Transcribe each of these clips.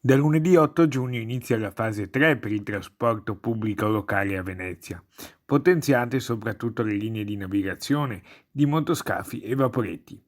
Da lunedì 8 giugno inizia la fase 3 per il trasporto pubblico locale a Venezia, potenziate soprattutto le linee di navigazione di motoscafi e vaporetti.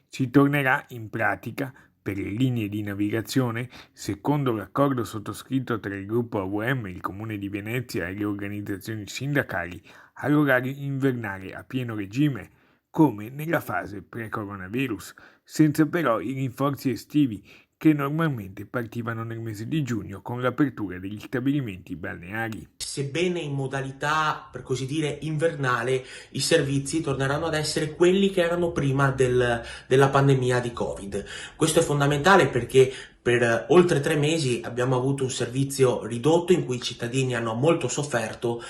Si tornerà in pratica per le linee di navigazione, secondo l'accordo sottoscritto tra il gruppo AVM, il Comune di Venezia e le organizzazioni sindacali, all'orario invernale a pieno regime, come nella fase pre-coronavirus, senza però i rinforzi estivi che normalmente partivano nel mese di giugno con l'apertura degli stabilimenti balneari. Sebbene in modalità, per così dire, invernale, i servizi torneranno ad essere quelli che erano prima della pandemia di Covid. Questo è fondamentale perché per oltre 3 mesi abbiamo avuto un servizio ridotto in cui i cittadini hanno molto sofferto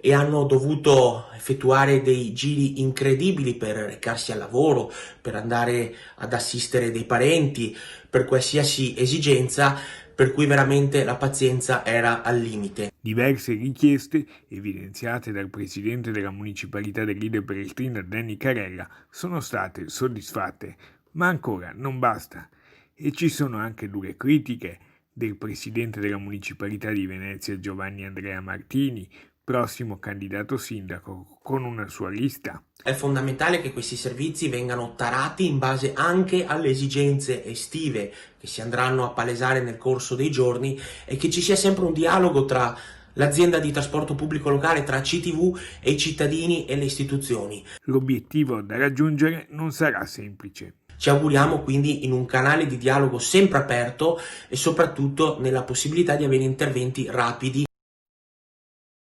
e hanno dovuto effettuare dei giri incredibili per recarsi al lavoro, per andare ad assistere dei parenti, per qualsiasi esigenza, per cui veramente la pazienza era al limite. Diverse richieste, evidenziate dal presidente della municipalità dell'Ide Palestrina Danny Carella, sono state soddisfatte, ma ancora non basta. E ci sono anche dure critiche del presidente della municipalità di Venezia Giovanni Andrea Martini, prossimo candidato sindaco con una sua lista. È fondamentale che questi servizi vengano tarati in base anche alle esigenze estive che si andranno a palesare nel corso dei giorni e che ci sia sempre un dialogo tra l'azienda di trasporto pubblico locale, tra CTV e i cittadini e le istituzioni. L'obiettivo da raggiungere non sarà semplice. Ci auguriamo quindi in un canale di dialogo sempre aperto e soprattutto nella possibilità di avere interventi rapidi